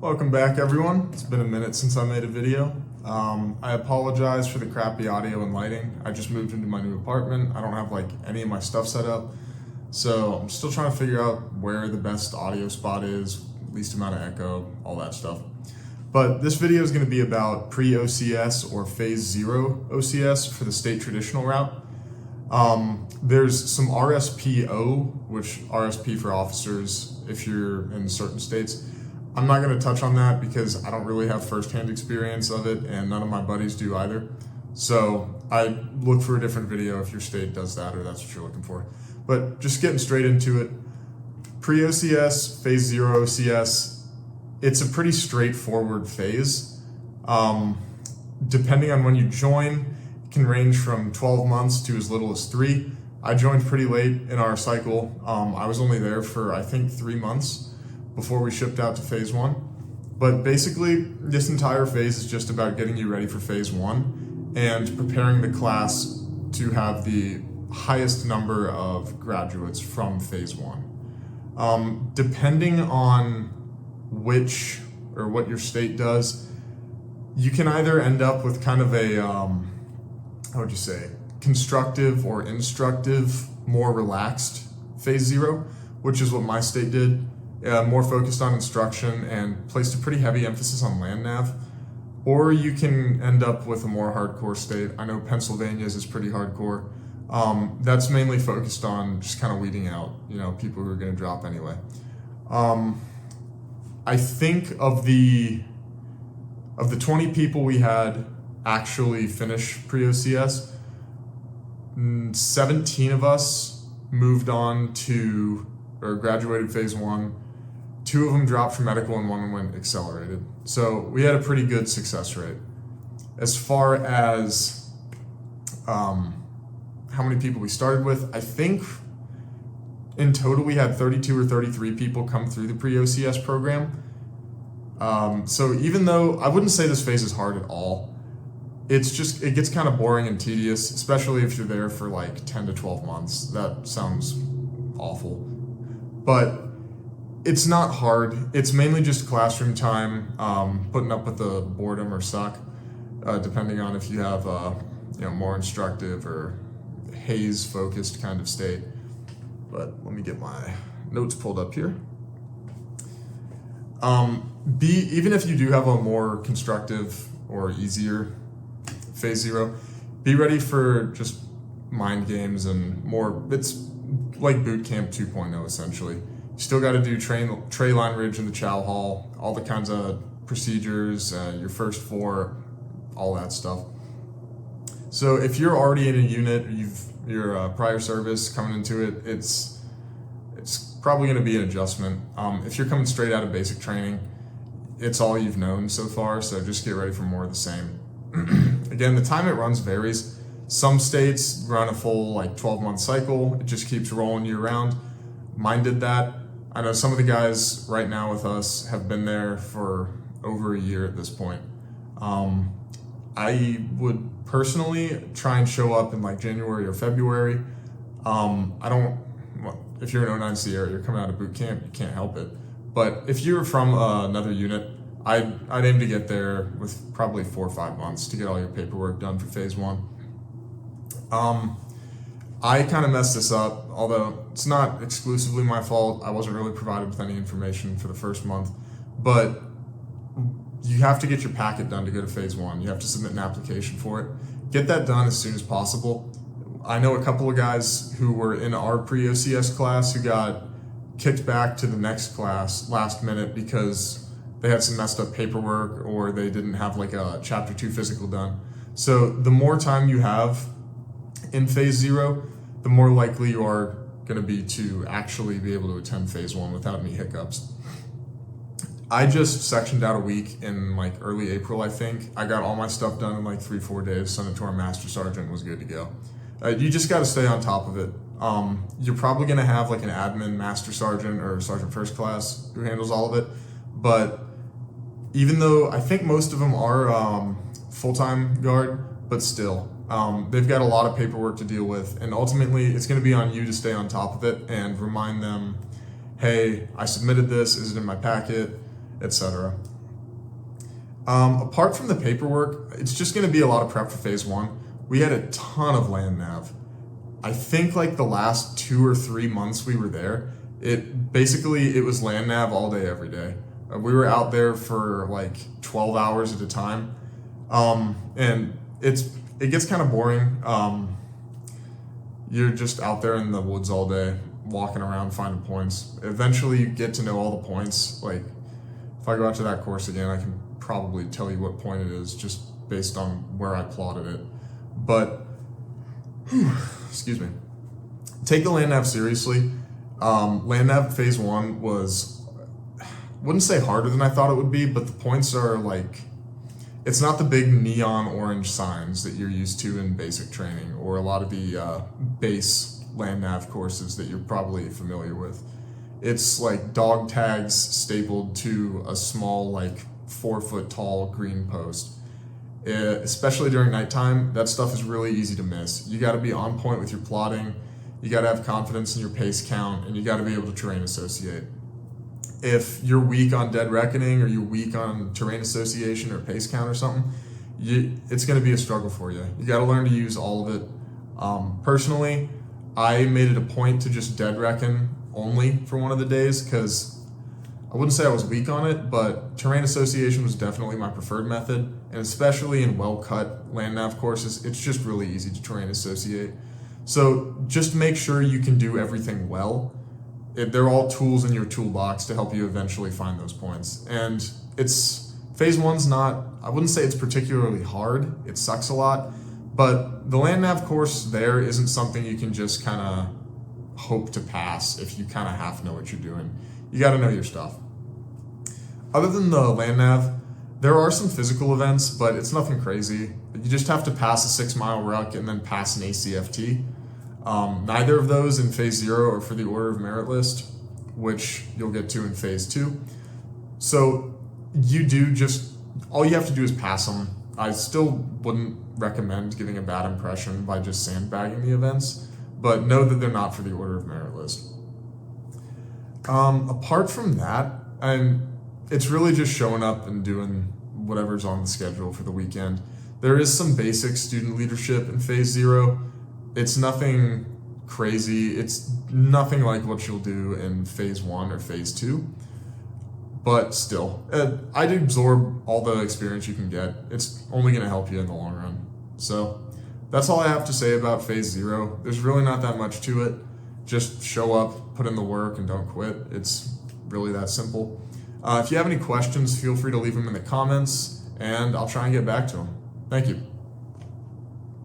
Welcome back, everyone. It's been a minute since I made a video. I apologize for the crappy audio and lighting. I just moved into my new apartment. I don't have any of my stuff set up, so I'm still trying to figure out where the best audio spot is, least amount of echo, all that stuff. But this video is going to be about pre-OCS or phase 0 OCS for the state traditional route. There's some RSPO, which RSP for officers if you're in certain states. I'm not going to touch on that because I don't really have firsthand experience of it and none of my buddies do either. So I look for a different video if your state does that or that's what you're looking for. But just getting straight into it, pre-OCS, phase 0 OCS, it's a pretty straightforward phase. Depending on when you join, it can range from 12 months to as little as 3. I joined pretty late in our cycle. I was only there for I think 3 months before we shipped out to phase 1. But basically, this entire phase is just about getting you ready for phase 1 and preparing the class to have the highest number of graduates from phase 1. Depending on which or what your state does, you can either end up with kind of a, constructive or instructive, more relaxed phase 0, which is what my state did. More focused on instruction and placed a pretty heavy emphasis on land nav. Or you can end up with a more hardcore state. I know Pennsylvania's is pretty hardcore. That's mainly focused on just kind of weeding out, people who are going to drop anyway. I think of the 20 people we had actually finish pre-OCS, 17 of us moved on to or graduated phase 1. 2 of them dropped for medical and 1 went accelerated. So we had a pretty good success rate. As far as how many people we started with, I think in total we had 32 or 33 people come through the pre-OCS program. So even though I wouldn't say this phase is hard at all, it gets kind of boring and tedious, especially if you're there for 10 to 12 months. That sounds awful. But it's not hard. It's mainly just classroom time, putting up with the boredom or suck, depending on if you have more instructive or haze-focused kind of state. But let me get my notes pulled up here. Even if you do have a more constructive or easier phase 0, be ready for just mind games and more. It's like boot camp 2.0 essentially. You still got to do tray line ridge in the chow hall, all the kinds of procedures, your first 4, all that stuff. So if you're already in a unit, your prior service coming into it, it's probably going to be an adjustment. If you're coming straight out of basic training, it's all you've known so far, so just get ready for more of the same. Again, the time it runs varies. Some states run a full 12-month cycle. It just keeps rolling year round. Mine did that. I know some of the guys right now with us have been there for over a year at this point. I would personally try and show up in January or February. If you're in 09C area, you're coming out of boot camp, you can't help it. But if you're from another unit, I'd aim to get there with probably 4 or 5 months to get all your paperwork done for phase 1. I kind of messed this up, although it's not exclusively my fault. I wasn't really provided with any information for the first month, but you have to get your packet done to go to phase 1. You have to submit an application for it. Get that done as soon as possible. I know a couple of guys who were in our pre-OCS class who got kicked back to the next class last minute because they had some messed up paperwork or they didn't have a chapter 2 physical done. So the more time you have in phase 0, the more likely you are going to be to actually be able to attend phase 1 without any hiccups. I just sectioned out a week in early April, I think. I got all my stuff done in 3-4 days, sent it to our master sergeant, was good to go. You just got to stay on top of it. You're probably going to have an admin master sergeant or sergeant first class who handles all of it. But even though I think most of them are full-time guard, but still, they've got a lot of paperwork to deal with, and ultimately it's going to be on you to stay on top of it and remind them, hey, I submitted this, is it in my packet? etc. Apart from the paperwork, it's just going to be a lot of prep for phase 1. We had a ton of land nav. I think like the last 2 or 3 months we were there, it was land nav all day, every day. We were out there for like 12 hours at a time. And it gets kind of boring. You're just out there in the woods all day, walking around, finding points. Eventually you get to know all the points. Like if I go out to that course again, I can probably tell you what point it is just based on where I plotted it. But, excuse me, take the land nav seriously. Land nav phase 1 was, wouldn't say harder than I thought it would be, but the points are like, it's not the big neon orange signs that you're used to in basic training or a lot of the base land nav courses that you're probably familiar with. It's like dog tags stapled to a small, like 4-foot tall green post. Especially during nighttime, that stuff is really easy to miss. You got to be on point with your plotting, you got to have confidence in your pace count, and you got to be able to terrain associate. If you're weak on dead reckoning or you're weak on terrain association or pace count or something, it's going to be a struggle for you. You got to learn to use all of it. Personally, I made it a point to just dead reckon only for one of the days because I wouldn't say I was weak on it, but terrain association was definitely my preferred method, and especially in well-cut land nav courses, it's just really easy to terrain associate. So just make sure you can do everything well. They're all tools in your toolbox to help you eventually find those points. And phase 1's not, I wouldn't say it's particularly hard, it sucks a lot, but the land nav course there isn't something you can just kind of hope to pass if you kind of half know what you're doing. You got to know your stuff. Other than the land nav, there are some physical events, but it's nothing crazy. You just have to pass a 6-mile ruck and then pass an ACFT. Neither of those in phase 0 are for the order of merit list, which you'll get to in phase 2. So all you have to do is pass them. I still wouldn't recommend giving a bad impression by just sandbagging the events, but know that they're not for the order of merit list. Apart from that, it's really just showing up and doing whatever's on the schedule for the weekend. There is some basic student leadership in phase 0. It's nothing crazy. It's nothing like what you'll do in phase 1 or phase 2. But still, I'd absorb all the experience you can get. It's only going to help you in the long run. So that's all I have to say about phase 0. There's really not that much to it. Just show up, put in the work, and don't quit. It's really that simple. If you have any questions, feel free to leave them in the comments, and I'll try and get back to them. Thank you.